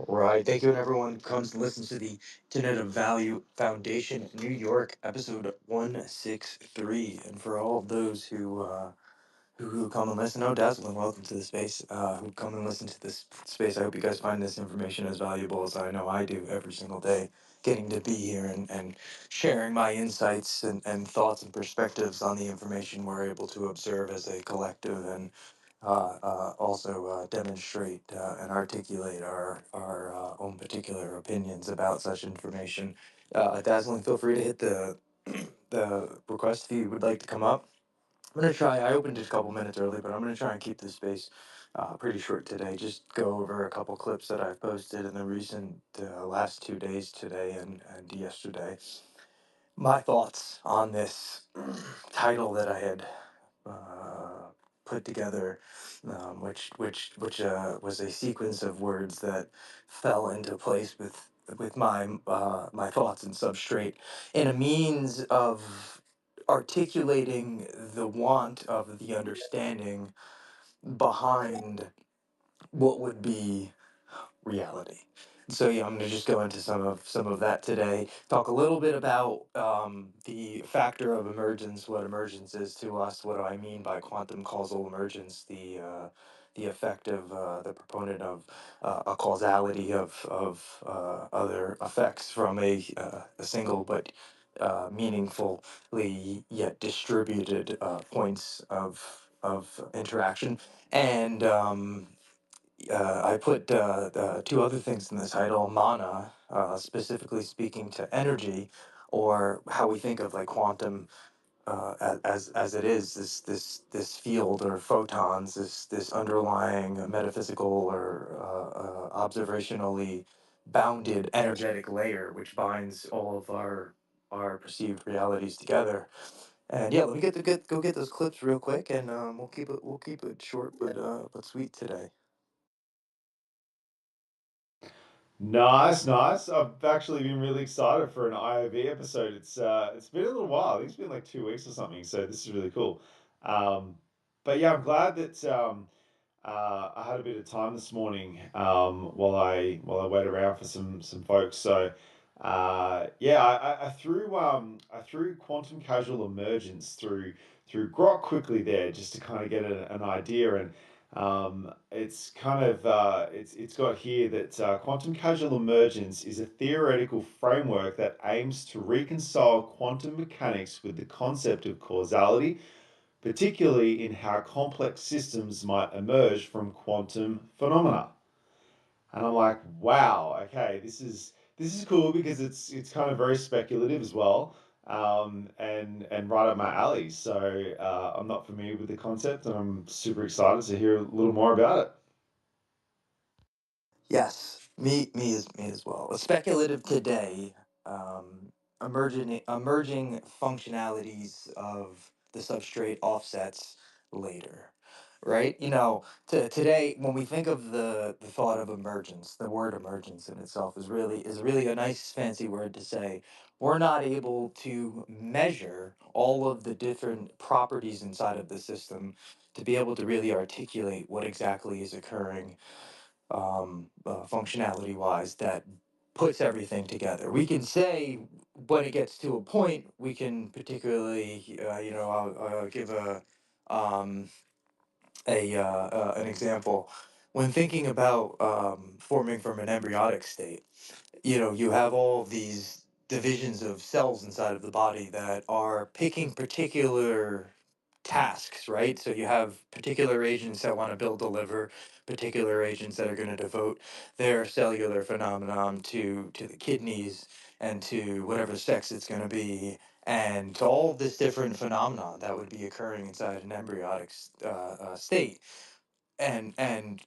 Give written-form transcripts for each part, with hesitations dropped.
Right. Thank you, and everyone who comes and listens to the Internet of Value Foundation New York episode 163. And for all of those who come and listen, oh, dazzling, welcome to the space. Who come and listen to this space. I hope you guys find this information as valuable as I know I do every single day, getting to be here and sharing my insights and thoughts and perspectives on the information we're able to observe as a collective and also demonstrate and articulate our own particular opinions about such information. Dazzling, feel free to hit the request if you would like to come up. I'm gonna try. I opened it a couple minutes early, but I'm gonna try and keep the space pretty short today. Just go over a couple clips that I've posted in the recent last 2 days, today and yesterday. My thoughts on this title that I had uh, put together, which was a sequence of words that fell into place with my thoughts and substrate, and a means of articulating the want of the understanding behind what would be reality. So yeah, I'm going to just go into some of that today. Talk a little bit about the factor of emergence, what emergence is to us. What do I mean by quantum causal emergence? The effect of the proponent of a causality of other effects from a single but meaningfully yet distributed points of interaction and I put two other things in the title: mana, specifically speaking to energy, or how we think of like quantum as it is this field or photons, this underlying metaphysical or observationally bounded energetic layer which binds all of our perceived realities together. And yeah, let me go get those clips real quick, and we'll keep it short but sweet today. Nice, nice. I've actually been really excited for an IOV episode. It's been a little while. I think it's been like 2 weeks or something. So this is really cool. Um, but yeah, I'm glad that I had a bit of time this morning while I wait around for some folks. So yeah, I threw quantum casual emergence through grok quickly there just to kind of get an idea. And it's kind of it's got here that quantum causal emergence is a theoretical framework that aims to reconcile quantum mechanics with the concept of causality, particularly in how complex systems might emerge from quantum phenomena. And I'm like, wow, okay, this is cool because it's kind of very speculative as well, and right up my alley. So I'm not familiar with the concept, and I'm super excited to hear a little more about it. Yes, me as well. Speculative today, emerging functionalities of the substrate offsets later, right? Today when we think of the thought of emergence, the word emergence in itself is really a nice fancy word to say we're not able to measure all of the different properties inside of the system to be able to really articulate what exactly is occurring functionality wise that puts everything together. We can say when it gets to a point, we can particularly, I'll give um, an example. When thinking about forming from an embryonic state, you have all these divisions of cells inside of the body that are picking particular tasks, right? So you have particular agents that want to build the liver, particular agents that are going to devote their cellular phenomenon to the kidneys and to whatever sex it's going to be, and to all this different phenomenon that would be occurring inside an embryonic state, and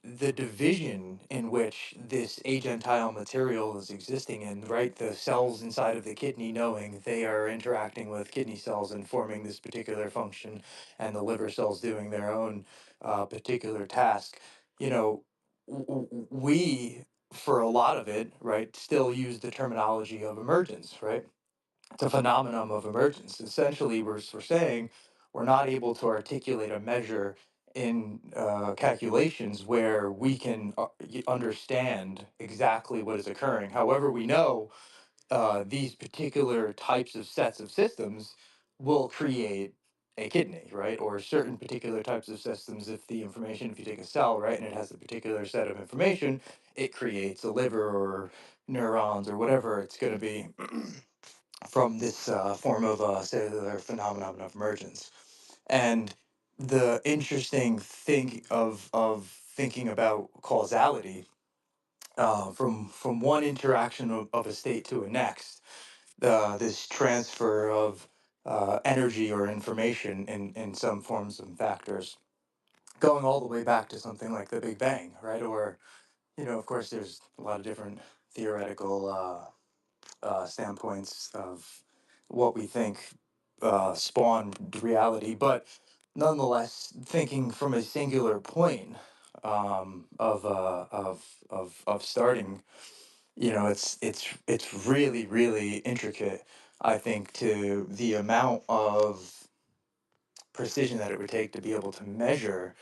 the division in which this agentile material is existing in, right? The cells inside of the kidney knowing they are interacting with kidney cells and forming this particular function, and the liver cells doing their own particular task. You know, we, for a lot of it, right, still use the terminology of emergence, right? It's a phenomenon of emergence. Essentially, we're saying we're not able to articulate a measure in calculations where we can understand exactly what is occurring. However, we know these particular types of sets of systems will create a kidney, right? Or certain particular types of systems, if the information, if you take a cell, right, and it has a particular set of information, it creates a liver or neurons or whatever it's going to be from this form of cellular phenomenon of emergence. And the interesting thing of thinking about causality from one interaction of a state to a next, this transfer of energy or information in some forms and factors, going all the way back to something like the Big Bang, right? Or, of course, there's a lot of different theoretical standpoints of what we think spawned reality, but nonetheless, thinking from a singular point of starting, it's really really intricate. I think to the amount of precision that it would take to be able to measure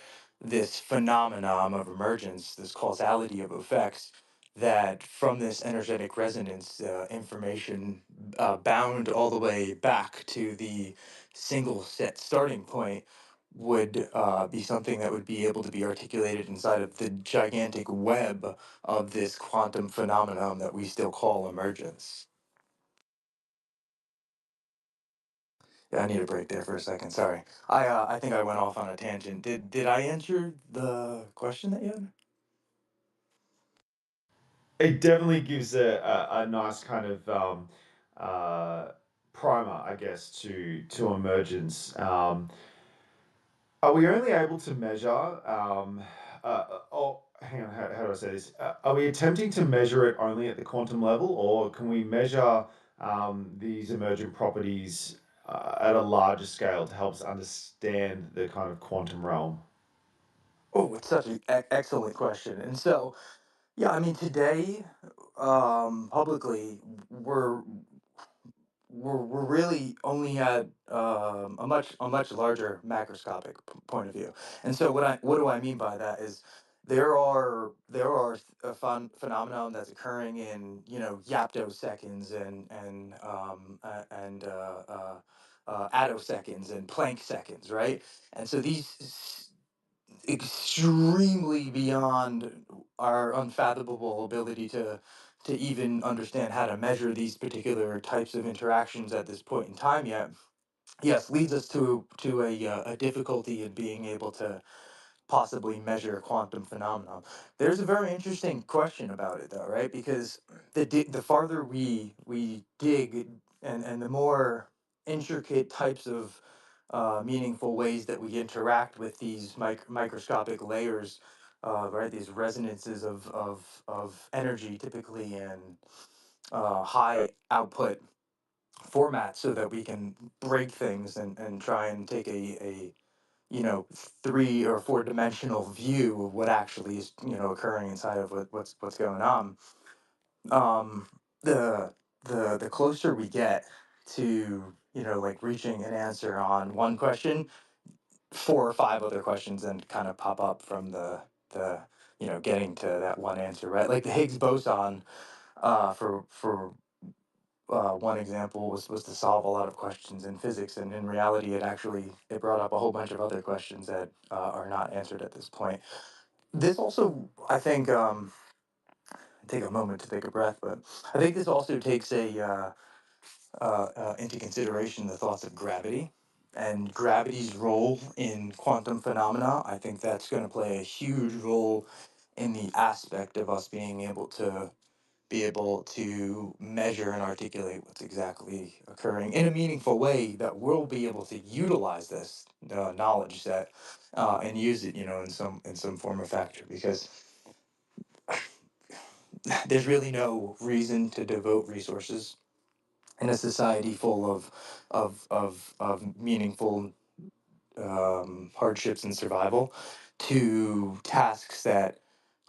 this phenomenon of emergence, this causality of effects, that from this energetic resonance information bound all the way back to the single set starting point would be something that would be able to be articulated inside of the gigantic web of this quantum phenomenon that we still call emergence. Yeah, I need a break there for a second. Sorry. I think I went off on a tangent. Did I answer the question that you had? It definitely gives a nice kind of uh, primer, I guess, to emergence. Are we only able to measure? Oh, hang on. How do I say this? Are we attempting to measure it only at the quantum level, or can we measure these emergent properties at a larger scale to help us understand the kind of quantum realm? Oh, it's such an excellent question. And so, yeah, I mean, today, publicly, we're we're really only at a much larger macroscopic point of view. And so what do I mean by that is there are a phenomenon that's occurring in yaptoseconds and attoseconds and Planck seconds, right? And so these extremely beyond our unfathomable ability to even understand how to measure these particular types of interactions at this point in time yet, yes, leads us to a difficulty in being able to possibly measure a quantum phenomenon. There's a very interesting question about it, though, right? Because the farther we dig, and the more intricate types of meaningful ways that we interact with these microscopic layers, right? These resonances of energy, typically in high output formats, so that we can break things and try and take a 3 or 4 dimensional view of what actually is occurring inside of what's going on. um the closer we get to like reaching an answer on one question, 4 or 5 other questions then kind of pop up from the getting to that one answer, right? Like the Higgs boson, for one example, was to solve a lot of questions in physics, and in reality it brought up a whole bunch of other questions that are not answered at this point. This also, I think, take a moment to take a breath, but I think this also takes into consideration the thoughts of gravity and gravity's role in quantum phenomena. I think that's going to play a huge role in the aspect of us being able to measure and articulate what's exactly occurring in a meaningful way, that we'll be able to utilize this knowledge set and use it, in some form or factor, because there's really no reason to devote resources in a society full of meaningful hardships and survival to tasks that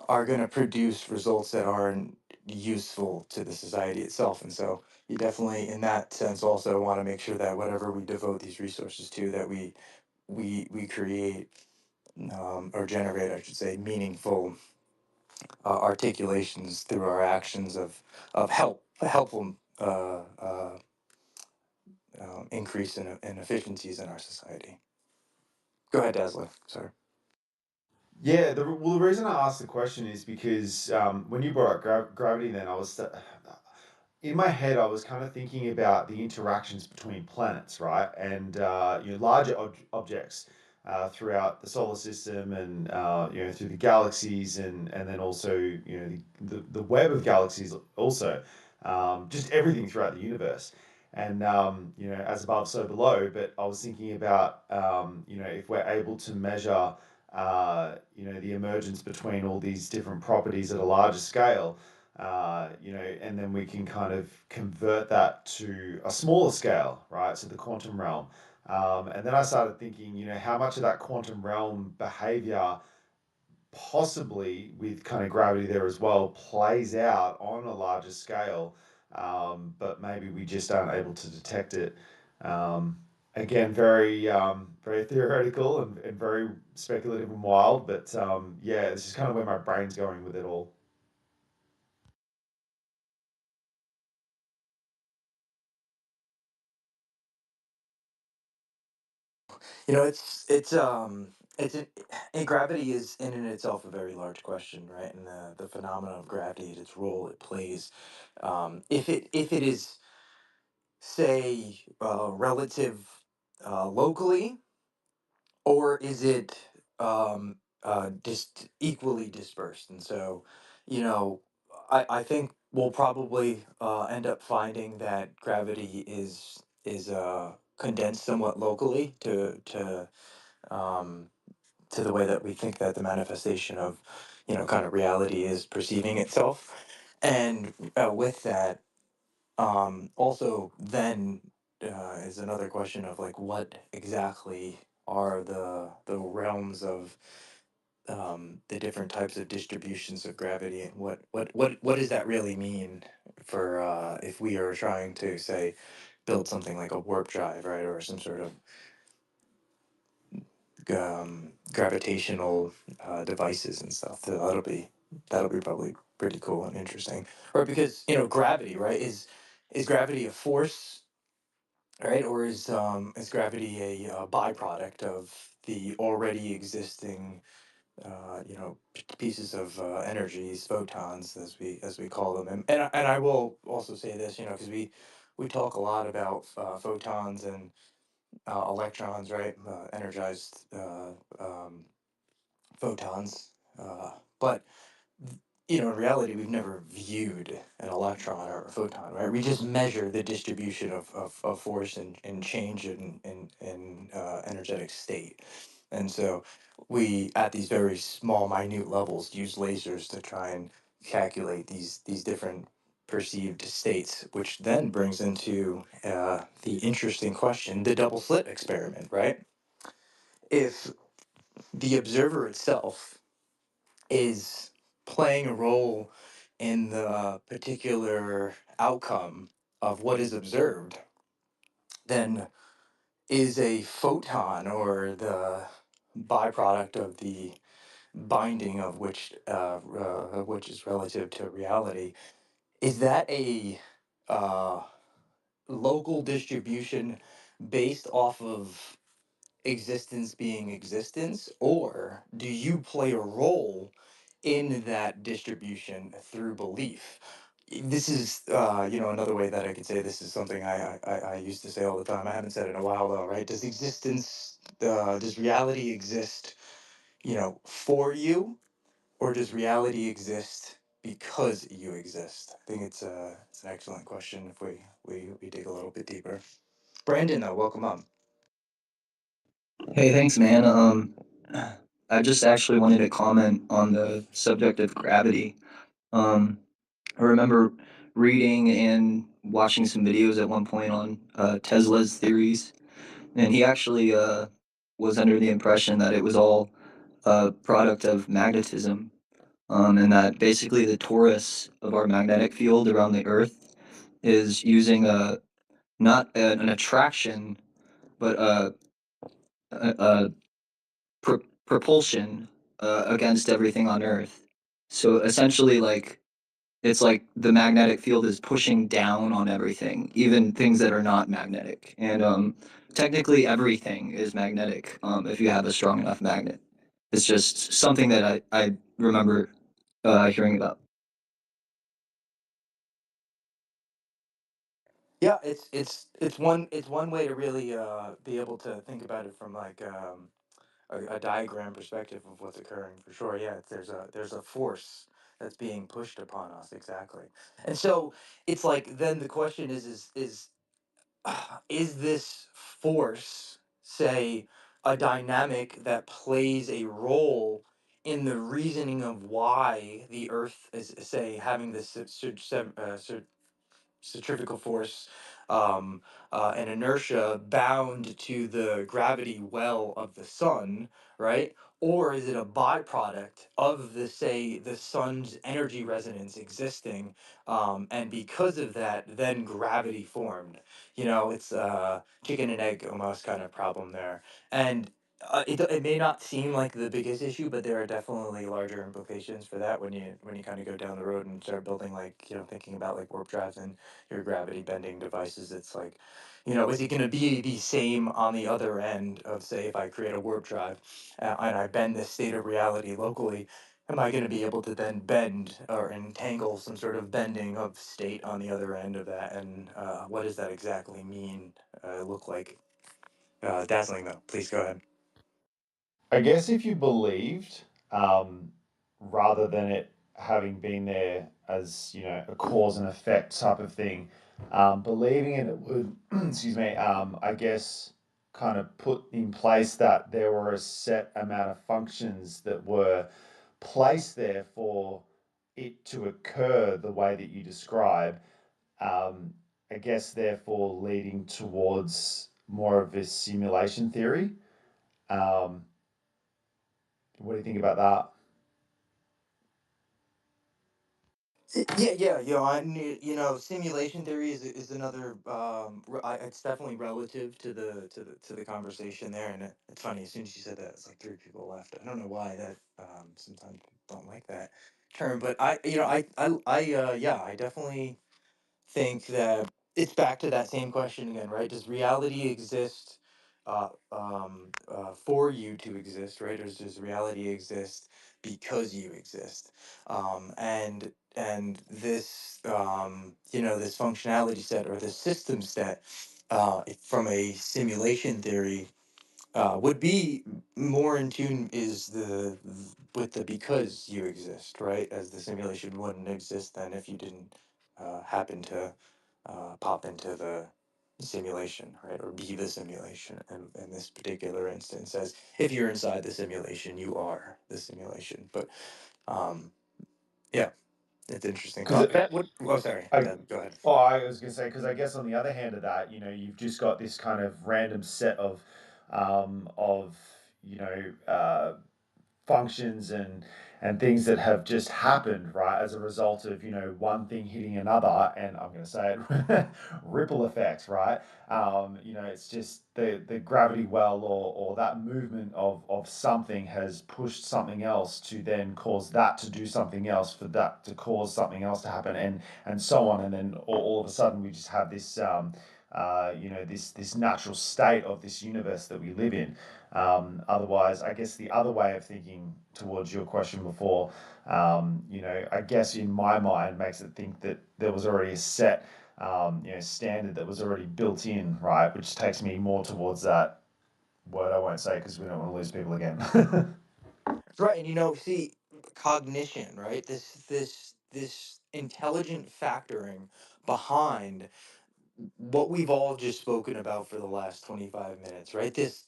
are going to produce results that aren't useful to the society itself. And so you definitely, in that sense, also want to make sure that whatever we devote these resources to, that we create or generate, I should say, meaningful articulations through our actions of helpful increase in efficiencies in our society. Go ahead, Dazzler. Sorry. Yeah, well, the reason I asked the question is because when you brought up gravity, then in my head, I was kind of thinking about the interactions between planets, right, and larger objects throughout the solar system, and through the galaxies, and then also the web of galaxies also, just everything throughout the universe. And as above, so below. But I was thinking about if we're able to measure the emergence between all these different properties at a larger scale, and then we can kind of convert that to a smaller scale, right? So the quantum realm. And then I started thinking, how much of that quantum realm behavior, possibly with kind of gravity there as well, plays out on a larger scale, but maybe we just aren't able to detect it. Um, Again, very theoretical and very speculative and wild, but yeah, this is kind of where my brain's going with it all. It's and gravity is in and itself a very large question, right? And the phenomenon of gravity, its role it plays, if it is, say, relative locally, or is it just equally dispersed? And so, you know, I think we'll probably end up finding that gravity is condensed somewhat locally um, to the way that we think that the manifestation of, kind of reality is perceiving itself. And with that, also then is another question of like what exactly are the realms of the different types of distributions of gravity, and what does that really mean for if we are trying to say build something like a warp drive, right, or some sort of gravitational devices and stuff. So that'll be probably pretty cool and interesting. Or because gravity, right, is gravity a force, right, or is gravity a byproduct of the already existing pieces of energies, photons, as we call them. And I will also say this, because we talk a lot about photons and electrons, right? Energized photons. But in reality, we've never viewed an electron or a photon, right? We just measure the distribution of force and change in energetic state. And so we, at these very small, minute levels, use lasers to try and calculate these different perceived states, which then brings into the interesting question, the double slit experiment, right? If the observer itself is playing a role in the particular outcome of what is observed, then is a photon or the byproduct of the binding of which is relative to reality, is that a uh, local distribution based off of existence being existence, or do you play a role in that distribution through belief? This is, another way that I could say this is something I used to say all the time. I haven't said it in a while though, right? Does reality exist, for you, or does reality exist because you exist? I think it's an excellent question if we dig a little bit deeper. Brandon, though, welcome up. Hey, thanks, man. I just actually wanted to comment on the subject of gravity. Um, I remember reading and watching some videos at one point on Tesla's theories, and he actually was under the impression that it was all a product of magnetism, and that basically the torus of our magnetic field around the Earth is using not an attraction, but a propulsion against everything on Earth. So essentially, like it's like the magnetic field is pushing down on everything, even things that are not magnetic. And technically, everything is magnetic if you have a strong enough magnet. It's just something that I remember hearing about. Yeah, it's one way to really be able to think about it from like a diagram perspective of what's occurring for sure. Yeah, there's a force that's being pushed upon us exactly, and so it's like then the question is this force, say, a dynamic that plays a role in the reasoning of why the Earth is, say, having this centrifugal force and inertia bound to the gravity well of the sun, right? Or is it a byproduct of the, say, the sun's energy resonance existing, and because of that, then gravity formed? You know, it's chicken and egg almost kind of problem there, and. It may not seem like the biggest issue, but there are definitely larger implications for that when you kind of go down the road and start building like thinking about like warp drives and your gravity bending devices. It's like, is it going to be the same on the other end of, say, if I create a warp drive and I bend this state of reality locally? Am I going to be able to then bend or entangle some sort of bending of state on the other end of that? And what does that exactly mean? Look like? Dazzling though. Please go ahead. I guess if you believed, um, rather than it having been there as a cause and effect type of thing, believing it would, excuse me, I guess kind of put in place that there were a set amount of functions that were placed there for it to occur the way that you describe. Um, I guess therefore leading towards more of this simulation theory. Um, what do you think about that? Yeah, yeah, simulation theory is another. It's definitely relative to the conversation there, and it's funny. As soon as you said that, it's like three people left. I don't know why that. Sometimes people don't like that term, but yeah, I definitely think that it's back to that same question again, right? Does reality exist for you to exist, right? Or does reality exist because you exist? And this this functionality set or this system set from a simulation theory would be more in tune is the with the because you exist, right? As the simulation wouldn't exist then if you didn't happen to pop into the simulation, right? Or be the simulation. And in this particular instance, as if you're inside the simulation, you are the simulation. But um, yeah, it's interesting Because thought. That would. Oh, sorry. I, Go ahead. I was gonna say because I guess on the other hand of that, you've just got this kind of random set of you know uh, functions and things that have just happened right as a result of one thing hitting another, and I'm going to say it, ripple effects, right? It's just the gravity well, or that movement of something has pushed something else to then cause that to do something else, for that to cause something else to happen, and so on, and then all of a sudden we just have this this natural state of this universe that we live in. Otherwise, I guess the other way of thinking towards your question before, I guess in my mind makes it think that there was already a set, standard that was already built in, right? Which takes me more towards that word I won't say because we don't want to lose people again. Right, and see, cognition, right? This intelligent factoring behind what we've all just spoken about for the last 25 minutes, right? This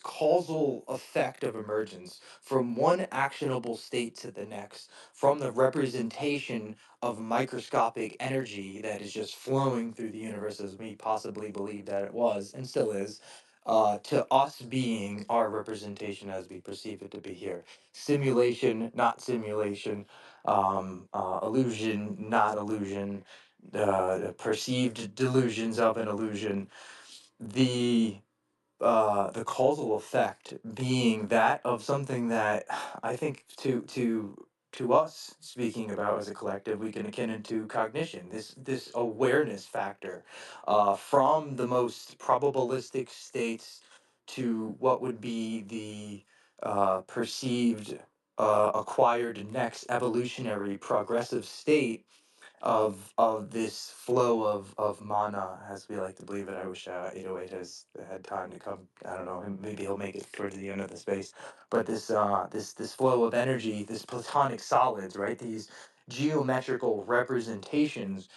causal effect of emergence from one actionable state to the next, from the representation of microscopic energy that is just flowing through the universe as we possibly believe that it was and still is, to us being our representation as we perceive it to be here. Simulation, not simulation, illusion, not illusion, perceived delusions of an illusion. The the causal effect being that of something that I think to us speaking about as a collective, we can akin it to cognition. This awareness factor, from the most probabilistic states to what would be the perceived acquired next evolutionary progressive state of this flow of mana, as we like to believe it. I wish 808 has had time to come. I don't know. Maybe he'll make it towards the end of the space. But this flow of energy, this platonic solids, right? These geometrical representations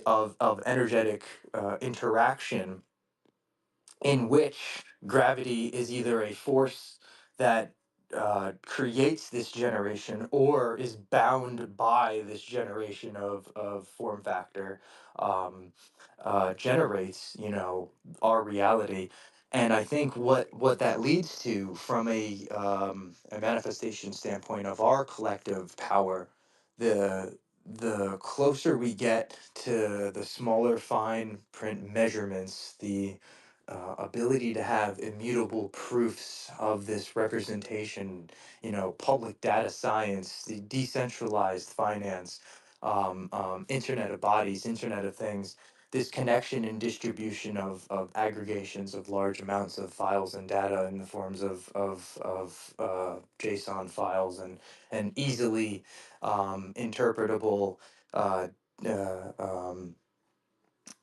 of energetic interaction, in which gravity is either a force that creates this generation or is bound by this generation of form factor, um, generates, our reality. And I think what that leads to from a manifestation standpoint of our collective power, the the closer we get to the smaller fine print measurements, the ability to have immutable proofs of this representation, public data science, the decentralized finance, Internet of Bodies, Internet of Things, this connection and distribution of aggregations of large amounts of files and data in the forms of JSON files, and easily interpretable uh,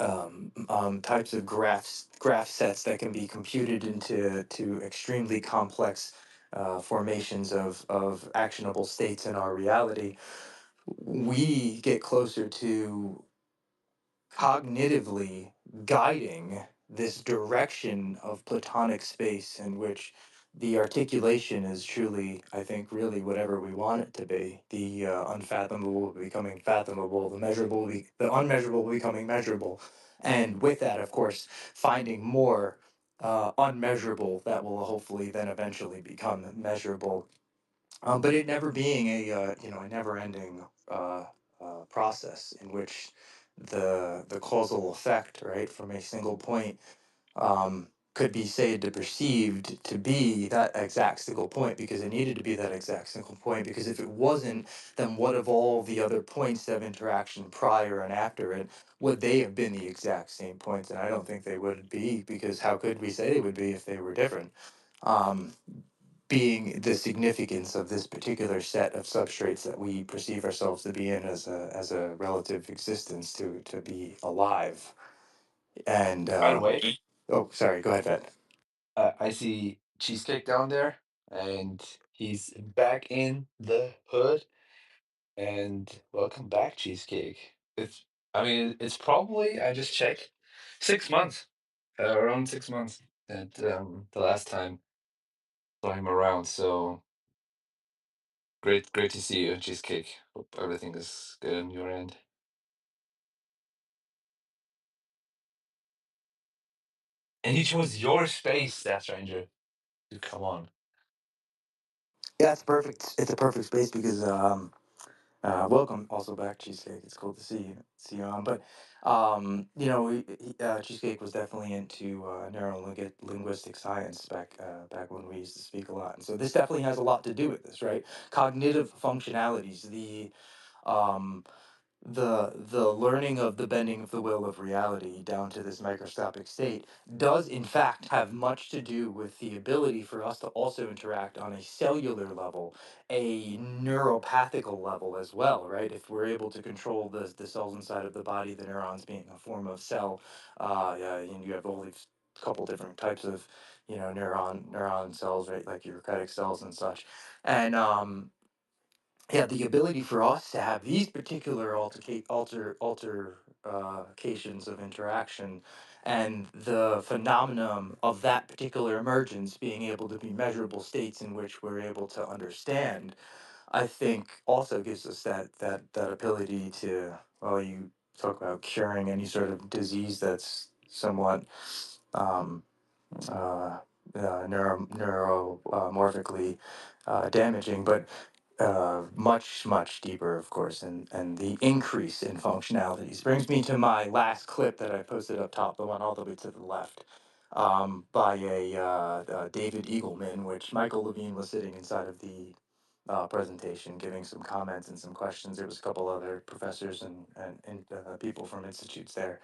uh, um, types of graph sets that can be computed into to extremely complex formations of actionable states in our reality, we get closer to cognitively guiding this direction of platonic space in which the articulation is truly, I think, really whatever we want it to be. The unfathomable becoming fathomable, the unmeasurable becoming measurable, and with that, of course, finding more unmeasurable that will hopefully then eventually become measurable, but it never being a never-ending process in which the causal effect, right, from a single point, could be said to perceived to be that exact single point because it needed to be that exact single point, because if it wasn't, then what of all the other points of interaction prior and after it, would they have been the exact same points? And I don't think they would be, because how could we say they would be if they were different? um, Being the significance of this particular set of substrates that we perceive ourselves to be in as a relative existence to be alive. And By the way, oh, sorry, go ahead, Ed. I see Cheesecake down there, and he's back in the hood. And welcome back, Cheesecake. I mean, it's probably, I just checked, 6 months, around 6 months that the last time saw him around. So great to see you, Cheesecake. Hope everything is good on your end. And he chose your space, that stranger. Dude, come on. Yeah, it's perfect. It's a perfect space because welcome also back, Cheesecake. It's cool to see you on. But Cheesecake was definitely into linguistic science back when we used to speak a lot, and so this definitely has a lot to do with this, right? Cognitive functionalities, um, the learning of the bending of the will of reality down to this microscopic state does in fact have much to do with the ability for us to also interact on a cellular level, a neuropathical level as well, right? If we're able to control the cells inside of the body, the neurons being a form of cell, and you have all these couple different types of neuron cells, right, like eukaryotic cells and such. And yeah, the ability for us to have these particular altercations of interaction, and the phenomenon of that particular emergence being able to be measurable states in which we're able to understand, I think also gives us that ability to, well, you talk about curing any sort of disease that's somewhat um, uh, neuromorphically damaging, but much deeper, of course, and the increase in functionalities brings me to my last clip that I posted up top, the one all the way to the left. by David Eagleman, which Michael Levine was sitting inside of the presentation, giving some comments and some questions. There was a couple other professors and people from institutes there.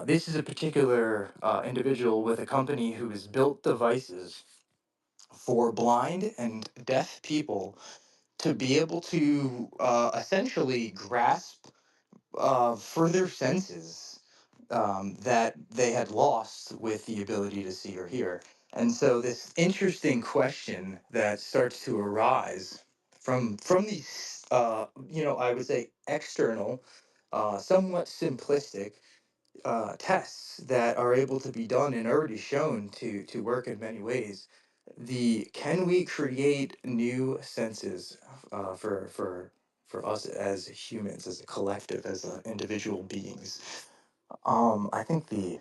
This is a particular individual with a company who has built devices for blind and deaf people to be able to essentially grasp further senses that they had lost with the ability to see or hear. And so this interesting question that starts to arise from these, I would say external, somewhat simplistic tests that are able to be done and already shown to work in many ways. The Can we create new senses for us as humans, as a collective, as individual beings? I think the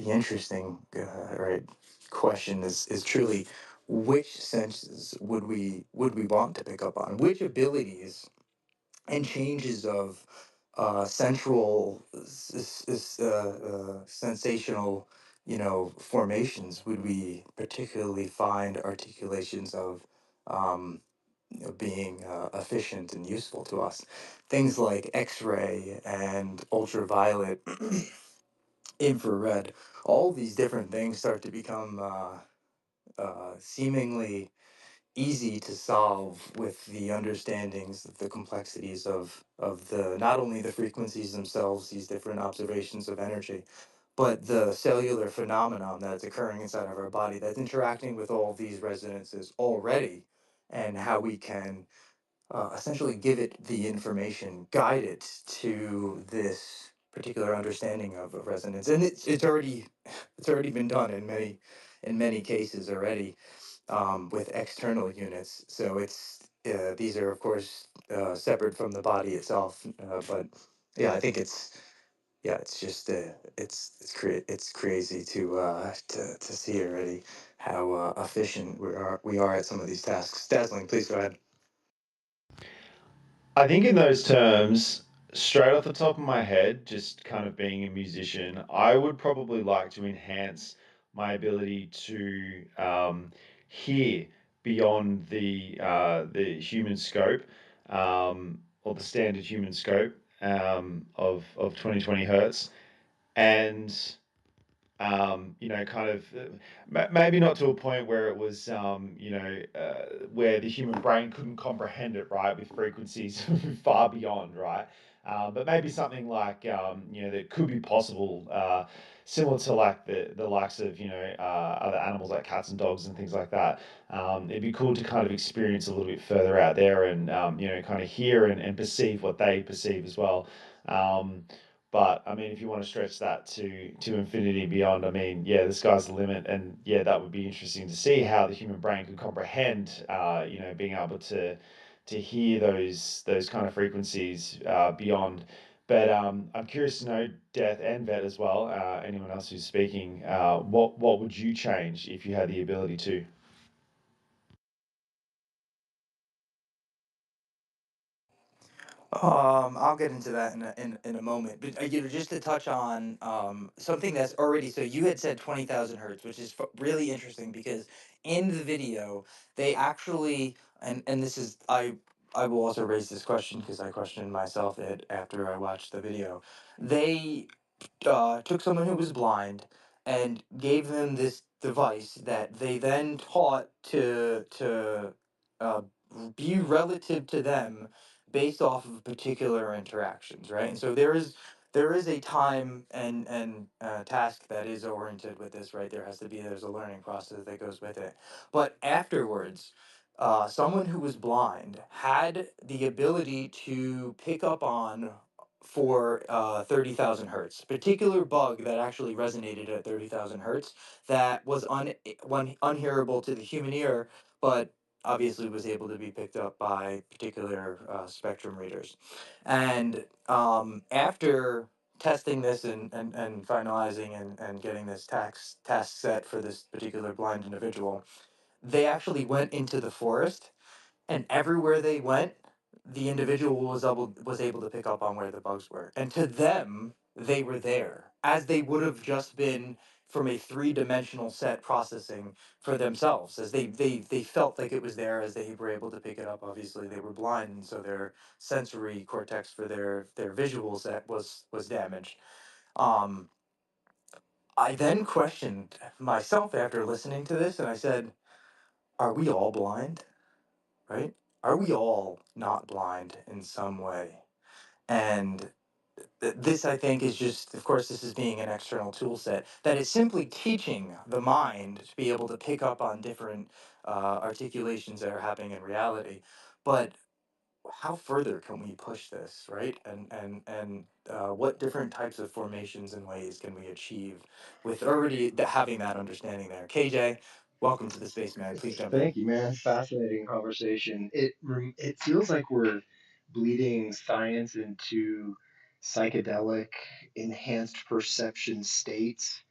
interesting right question is truly, which senses would we want to pick up on? Which abilities and changes of central sensational, formations would we particularly find articulations of, um, being efficient and useful to us? Things like X-ray and ultraviolet, infrared, all these different things start to become seemingly easy to solve with the understandings of the complexities of the not only the frequencies themselves, these different observations of energy, but the cellular phenomenon that's occurring inside of our body that's interacting with all of these resonances already, and how we can essentially give it the information, guide it to this particular understanding of resonance. And it's already it's already been done in many cases already, with external units. So these are of course separate from the body itself. But yeah, I think it's just it's crazy to see already how efficient we are at some of these tasks. Dazzling, please go ahead. I think in those terms, straight off the top of my head, just kind of being a musician, I would probably like to enhance my ability to hear beyond the human scope, or the standard human scope, of 2020 hertz, and kind of maybe not to a point where it was, where the human brain couldn't comprehend it, right, with frequencies far beyond, right? But maybe something like, that could be possible, similar to like the likes of, other animals like cats and dogs and things like that. It'd be cool to kind of experience a little bit further out there and, kind of hear and perceive what they perceive as well. Um, but I mean, if you want to stretch that to infinity and beyond, I mean, yeah, the sky's the limit, and yeah, that would be interesting to see how the human brain could comprehend, being able to hear those kind of frequencies beyond. But I'm curious to know, Death and Vet as well. Anyone else who's speaking, what would you change if you had the ability to? I'll get into that in a moment, but just to touch on something that's already. So you had said 20,000 hertz, which is really interesting because in the video they actually, and this is I will also raise this question because I questioned myself it after I watched the video. They took someone who was blind and gave them this device that they then taught to uh, be relative to them based off of particular interactions, right? And so there is a time and task that is oriented with this, right? There's a learning process that goes with it, but afterwards. Someone who was blind had the ability to pick up on for 30,000 hertz. Particular bug that actually resonated at 30,000 hertz that was unhearable to the human ear, but obviously was able to be picked up by particular spectrum readers. And after testing this and finalizing and getting this task set for this particular blind individual, they actually went into the forest, and everywhere they went, the individual was able to pick up on where the bugs were, and to them, they were there as they would have just been from a three-dimensional set processing for themselves, as they felt like it was there, as they were able to pick it up. Obviously they were blind, and so their sensory cortex for their visual set was damaged. um I then questioned myself after listening to this, and I said, are we all blind? Right? Are we all not blind in some way? And this, I think, is just, of course, this is being an external tool set that is simply teaching the mind to be able to pick up on different articulations that are happening in reality. But how further can we push this, right? And what different types of formations and ways can we achieve with already having that understanding there? KJ, welcome to the space, man. Please jump in. Thank you, man. Fascinating conversation. It feels like we're bleeding science into psychedelic, enhanced perception states,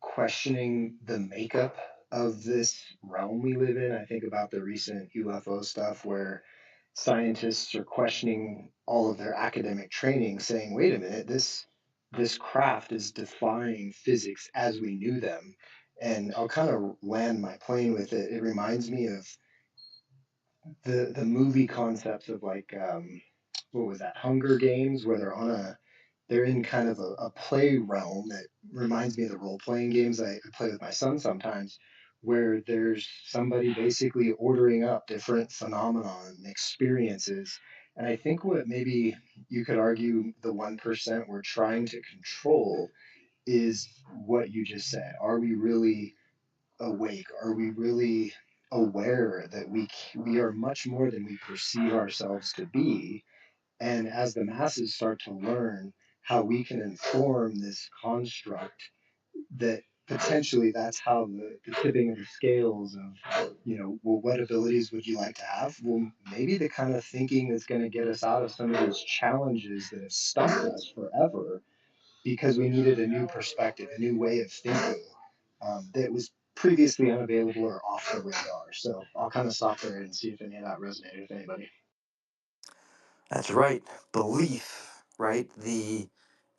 questioning the makeup of this realm we live in. I think about the recent UFO stuff where scientists are questioning all of their academic training, saying, "Wait a minute, this craft is defying physics as we knew them." And I'll kind of land my plane with it. It reminds me of the movie concepts of like what was that, Hunger Games, where they're in kind of a play realm that reminds me of the role playing games I play with my son sometimes, where there's somebody basically ordering up different phenomenon experiences. And I think what maybe you could argue the 1% we're trying to control is what you just said. Are we really awake? Are we really aware that we are much more than we perceive ourselves to be? And as the masses start to learn how we can inform this construct, that potentially that's how the tipping of the scales of, well, what abilities would you like to have? Well, maybe the kind of thinking that's going to get us out of some of those challenges that have stumped us forever because we needed a new perspective, a new way of thinking that was previously unavailable or off the radar. So I'll kind of stop there and see if any of that resonated with anybody. That's right. Belief, right?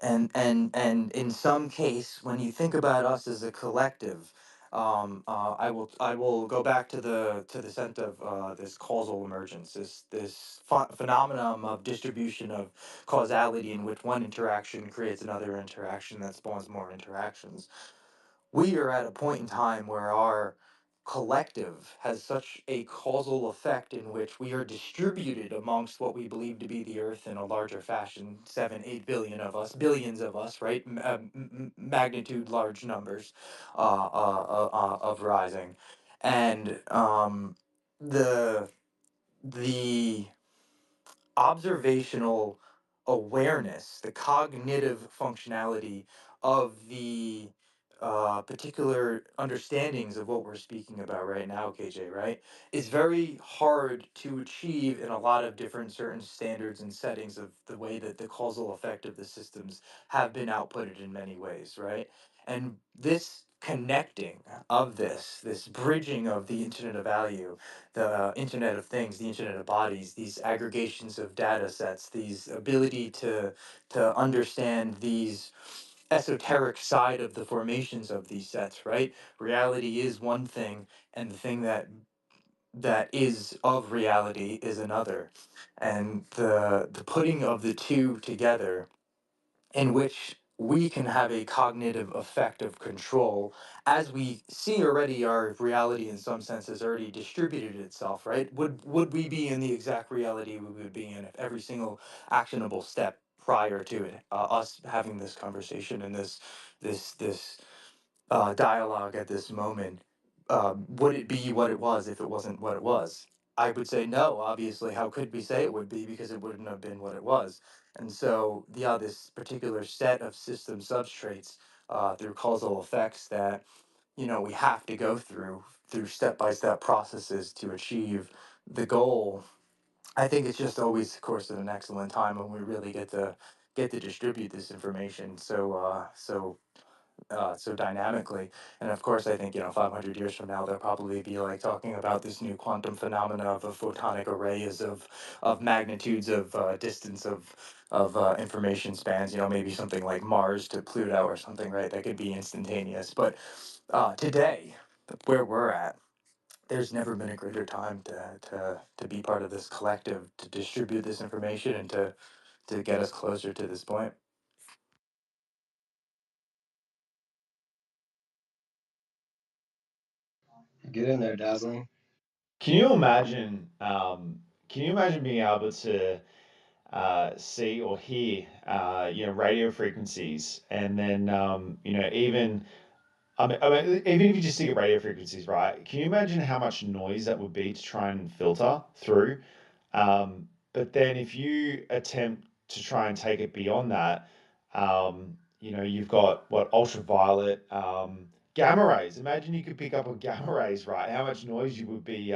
And in some case, when you think about us as a collective, I will go back to the sense of this causal emergence, this phenomenon of distribution of causality, in which one interaction creates another interaction that spawns more interactions. We are at a point in time where our collective has such a causal effect in which we are distributed amongst what we believe to be the earth in a larger fashion, 7 8 billion of us, billions of us, right? Magnitude large numbers of rising. And the the observational awareness, the cognitive functionality of the particular understandings of what we're speaking about right now, KJ, right, is very hard to achieve in a lot of different certain standards and settings of the way that the causal effect of the systems have been outputted in many ways, right? And this connecting of this bridging of the Internet of Value, the Internet of Things, the Internet of Bodies, these aggregations of data sets, these ability to understand these esoteric side of the formations of these sets, right? Reality is one thing, and the thing that is of reality is another. And the putting of the two together, in which we can have a cognitive effect of control, as we see already our reality in some sense has already distributed itself, right? Would we be in the exact reality we would be in if every single actionable step prior to it, us having this conversation and this dialogue at this moment, would it be what it was if it wasn't what it was? I would say no. Obviously, how could we say it would be, because it wouldn't have been what it was? And so, yeah, this particular set of system substrates through causal effects that we have to go through step by step processes to achieve the goal. I think it's just always, of course, an excellent time when we really get to distribute this information. So so dynamically. And of course, I think 500 years from now, they'll probably be like talking about this new quantum phenomena of a photonic array is of magnitudes of distance of information spans. Maybe something like Mars to Pluto or something, right? That could be instantaneous. But today, where we're at, there's never been a greater time to be part of this collective, to distribute this information, and to get us closer to this point. Get in there, Dazzling. Can you imagine? Can you imagine being able to see or hear, radio frequencies, and then, even even if you just think of radio frequencies, right? Can you imagine how much noise that would be to try and filter through? But then if you attempt to try and take it beyond that, you've got what ultraviolet, gamma rays. Imagine you could pick up on gamma rays, right? How much noise you would be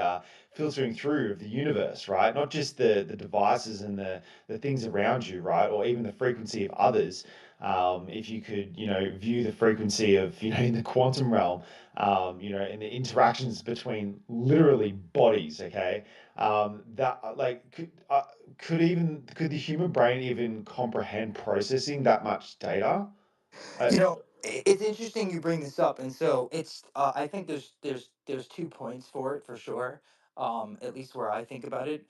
filtering through of the universe, right? Not just the devices and the things around you, right? Or even the frequency of others. If you could, view the frequency of, in the quantum realm, and the interactions between literally bodies, okay? That like could the human brain even comprehend processing that much data? I, It's interesting you bring this up, and so it's I think there's 2 points for it for sure. At least where I think about it.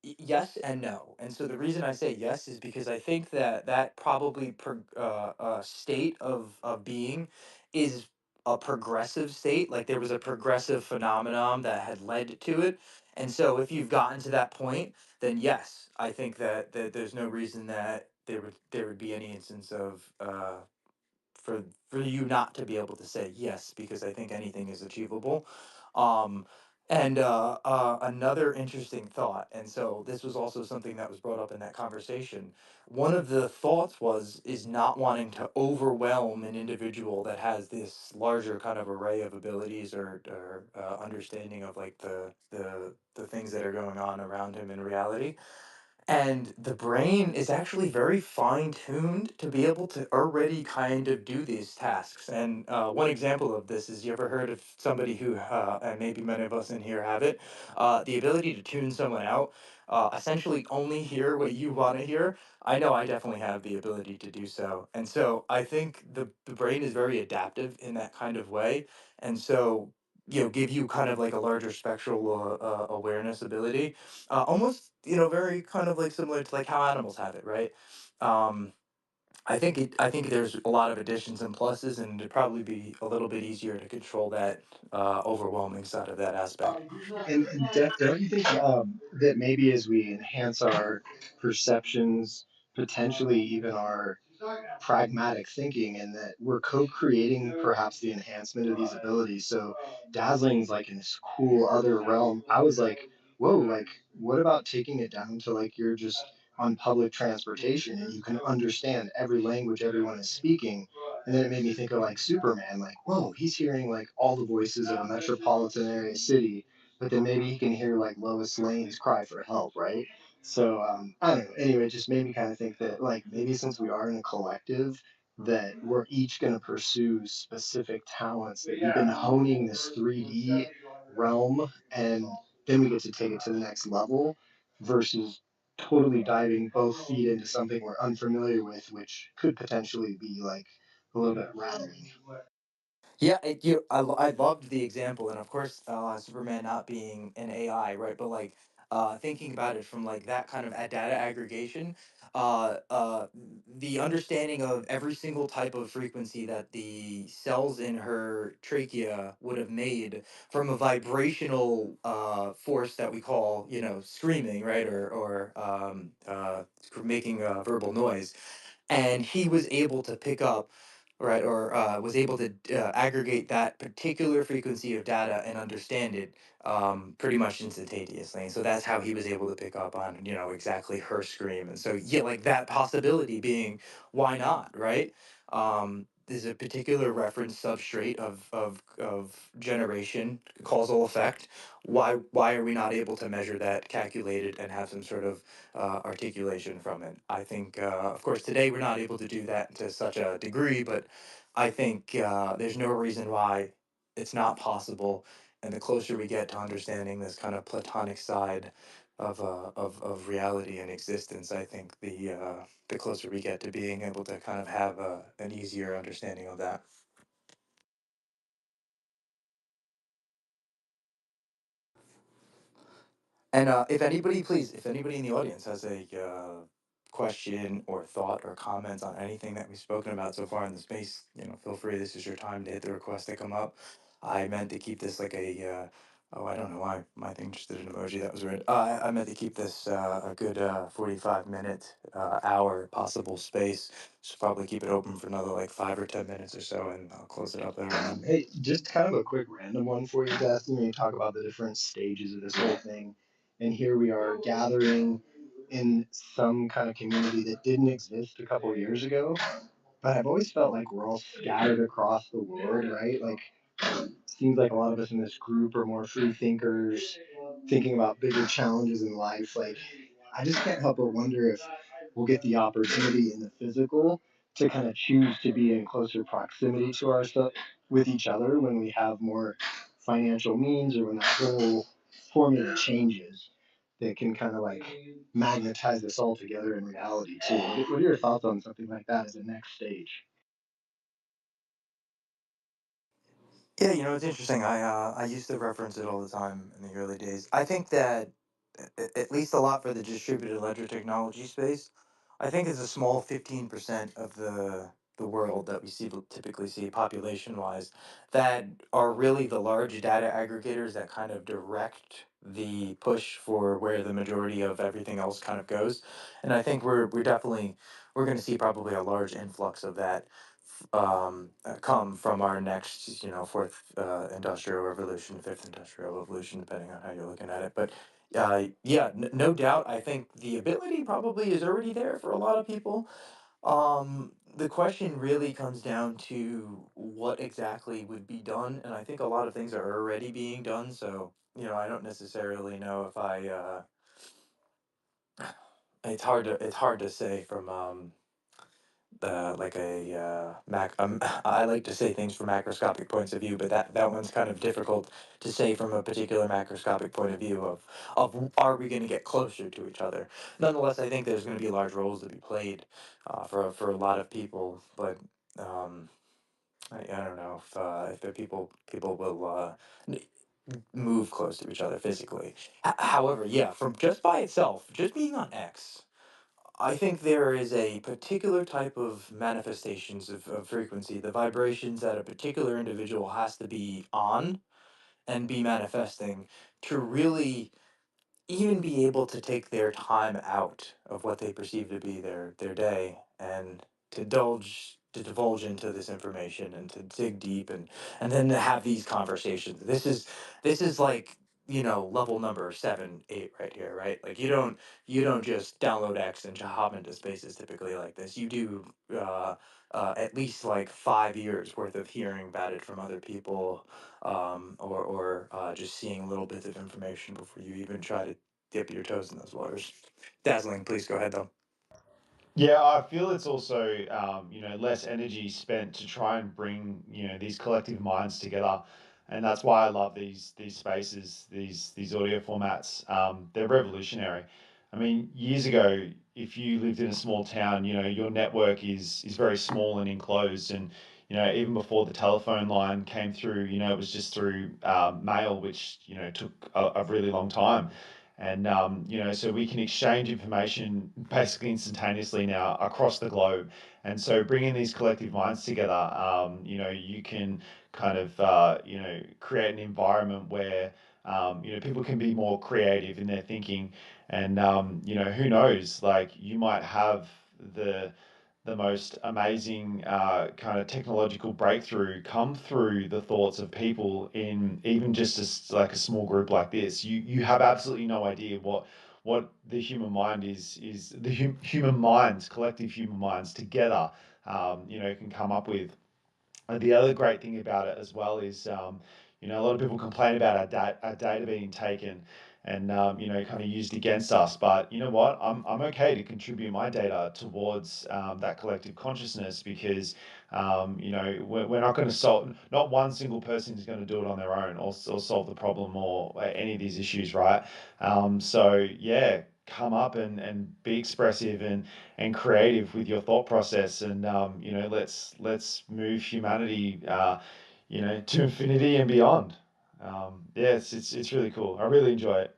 Yes and no. And so the reason I say yes is because I think that probably state of being is a progressive state. Like there was a progressive phenomenon that had led to it. And so if you've gotten to that point, then yes, I think that there's no reason that there would be any instance of for you not to be able to say yes, because I think anything is achievable. Um, and another interesting thought, and so this was also something that was brought up in that conversation. One of the thoughts is not wanting to overwhelm an individual that has this larger kind of array of abilities or understanding of like the things that are going on around him in reality, and the brain is actually very fine tuned to be able to already kind of do these tasks. And one example of this is, you ever heard of somebody who, and maybe many of us in here have it, the ability to tune someone out, essentially only hear what you want to hear. I know I definitely have the ability to do so. And so I think the brain is very adaptive in that kind of way. And so, give you kind of like a larger spectral awareness ability, almost very kind of like similar to like how animals have it, right? um I think there's a lot of additions and pluses, and it'd probably be a little bit easier to control that overwhelming side of that aspect. And don't you think that maybe as we enhance our perceptions, potentially even our pragmatic thinking, and that we're co-creating perhaps the enhancement of these abilities. So dazzling's like in this cool other realm. I was like, whoa, like what about taking it down to like you're just on public transportation and you can understand every language everyone is speaking. And then it made me think of like Superman, like, whoa, he's hearing like all the voices of a metropolitan area city, but then maybe he can hear like Lois Lane's cry for help, right? So I don't know. Anyway, it just made me kind of think that like maybe since we are in a collective, that we're each going to pursue specific talents that we've been honing this 3D realm, and then we get to take it to the next level versus totally diving both feet into something we're unfamiliar with, which could potentially be like a little bit rattling. Yeah, I loved the example, and of course, Superman not being an AI, right? But like, thinking about it from like that kind of data aggregation, the understanding of every single type of frequency that the cells in her trachea would have made from a vibrational force that we call, screaming, right, or making verbal noise, and he was able to pick up, right, or was able to aggregate that particular frequency of data and understand it pretty much instantaneously. And so that's how he was able to pick up on exactly her scream. And so yeah, like that possibility being, why not, right? There's a particular reference substrate of generation, causal effect. Why are we not able to measure that, calculate it, and have some sort of articulation from it? I think, of course, today we're not able to do that to such a degree, but I think there's no reason why it's not possible. And the closer we get to understanding this kind of platonic side of reality and existence, I think the closer we get to being able to kind of have an easier understanding of that. And if anybody in the audience has a question or thought or comments on anything that we've spoken about so far in the space, feel free. This is your time to hit the request to come up. I meant to keep this like oh, I don't know why my thing just did an emoji. That was weird. I meant to keep this a good 45-minute, hour possible space. So probably keep it open for another like 5 or 10 minutes or so, and I'll close it up there. And then Hey, just kind of a quick random one for you, Dustin. You talk about the different stages of this whole thing, and here we are gathering in some kind of community that didn't exist a couple of years ago. But I've always felt like we're all scattered across the world, right? Like, seems like a lot of us in this group are more free thinkers, thinking about bigger challenges in life. Like, I just can't help but wonder if we'll get the opportunity in the physical to kind of choose to be in closer proximity to our stuff with each other when we have more financial means or when that whole formula changes that can kind of like magnetize us all together in reality too. What are your thoughts on something like that as a next stage? yeah, it's interesting. I used to reference it all the time in the early days. I think that at least a lot for the distributed ledger technology space. I think it's a small 15% of the world that we typically see population wise that are really the large data aggregators that kind of direct the push for where the majority of everything else kind of goes. And I think we're going to see probably a large influx of that come from our next, fourth industrial revolution, fifth industrial revolution, depending on how you're looking at it. But yeah, no doubt. I think the ability probably is already there for a lot of people. The question really comes down to what exactly would be done, and I think a lot of things are already being done. So, I don't necessarily know if it's hard to say from like a mac. I like to say things from macroscopic points of view, but that one's kind of difficult to say from a particular macroscopic point of view of are we going to get closer to each other. Nonetheless, I think there's going to be large roles to be played for a lot of people, but um, I don't know if the people will n- move close to each other physically. However, yeah, from just by itself, just being on X. I think there is a particular type of manifestations of frequency, the vibrations that a particular individual has to be on and be manifesting to really even be able to take their time out of what they perceive to be their day and to divulge into this information and to dig deep and then to have these conversations. This is like, level number 7 8 right here, right? Like you don't just download X and hop into spaces typically like this. You do at least like 5 years worth of hearing about it from other people, or just seeing little bits of information before you even try to dip your toes in those waters. Dazzling, please go ahead though. Yeah, I feel it's also less energy spent to try and bring these collective minds together, and that's why I love these spaces, these audio formats. They're revolutionary. I mean, years ago, if you lived in a small town, your network is very small and enclosed, and even before the telephone line came through, it was just through mail, which took a really long time. And so we can exchange information basically instantaneously now across the globe. And so bringing these collective minds together, you can kind of create an environment where people can be more creative in their thinking. And who knows, like you might have the the most amazing kind of technological breakthrough come through the thoughts of people in even just like a small group like this. You have absolutely no idea what the human mind is the human minds, collective human minds together, can come up with. And the other great thing about it as well is, a lot of people complain about our data being taken and, kind of used against us. But you know what? I'm okay to contribute my data towards that collective consciousness because We're not going to solve. Not one single person is going to do it on their own or solve the problem or any of these issues, right? So yeah, come up and be expressive and creative with your thought process, and let's move humanity, to infinity and beyond. Yeah, it's really cool. I really enjoy it.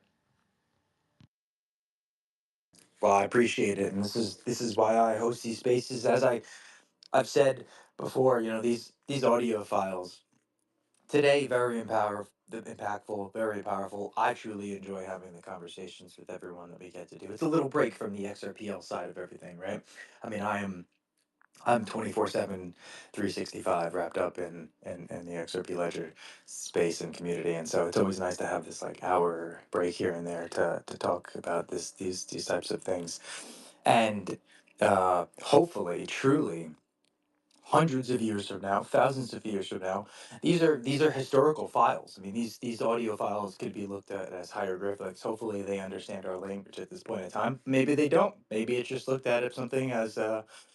Well, I appreciate it, and this is why I host these spaces. As I've said before, these audio files today very impactful, very powerful. I truly enjoy having the conversations with everyone that we get to do. It's a little break from the XRPL side of everything, right? I mean, I'm 24/7, 365 wrapped up in the XRP Ledger space and community, and so it's always nice to have this like hour break here and there to talk about these types of things, and hopefully, truly, hundreds of years from now, thousands of years from now, these are historical files. I mean, these audio files could be looked at as hieroglyphics. Hopefully, they understand our language at this point in time. Maybe they don't. Maybe it's just looked at as something as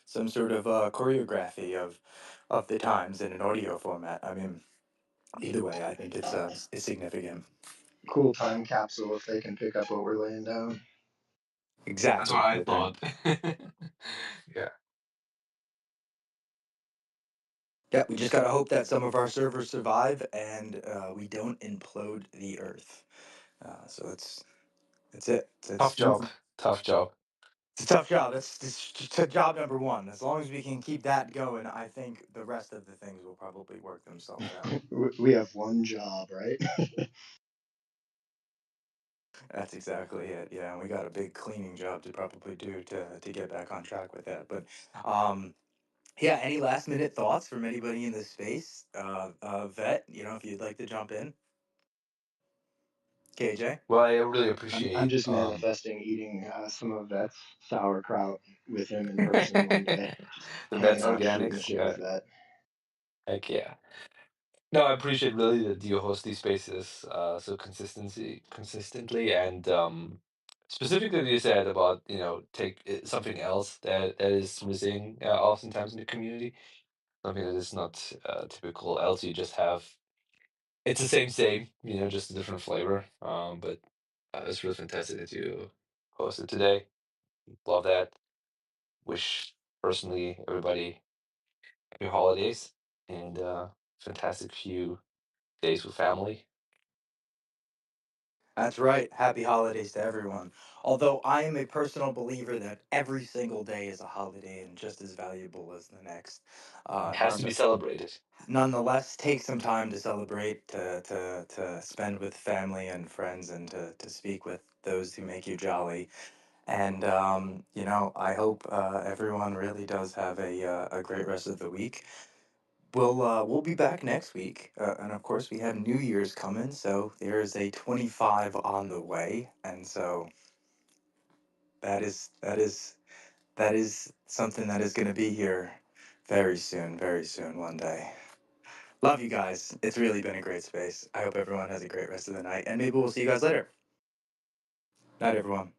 some sort of choreography of the times in an audio format. I mean, either way, I think it's significant. Cool time capsule if they can pick up what we're laying down. That's what Exactly. I thought. Yeah. Yeah, we just gotta hope that some of our servers survive and we don't implode the Earth. So that's it. Tough job. Tough job. It's a tough job. That's job number one. As long as we can keep that going, I think the rest of the things will probably work themselves out. We have one job, right? That's exactly it. Yeah, and we got a big cleaning job to probably do to get back on track with that. But um, yeah, any last minute thoughts from anybody in this space? Vet, if you'd like to jump in, KJ. Well, I really I'm appreciate just manifesting eating some of that sauerkraut with him in person one day. Just the hanging Vets out, shooting the Organics. shit with Yeah. that. Heck yeah. No, I appreciate really that you host these spaces so consistently, and specifically you said about take something else that is missing oftentimes in the community, something that is not typical. Else you just have it's the same, just a different flavor. But it's really fantastic that you hosted today. Love that. Wish personally everybody happy holidays and fantastic few days with family. That's right. Happy holidays to everyone. Although I am a personal believer that every single day is a holiday and just as valuable as the next. It Uh, has to none, be celebrated. Nonetheless, take some time to celebrate, to spend with family and friends, and to speak with those who make you jolly. And I hope everyone really does have a great rest of the week. We'll be back next week, and of course we have New Year's coming, so there is a 25 on the way, and so that is something that is going to be here very soon, one day. Love you guys. It's really been a great space. I hope everyone has a great rest of the night, and maybe we'll see you guys later. Night, everyone.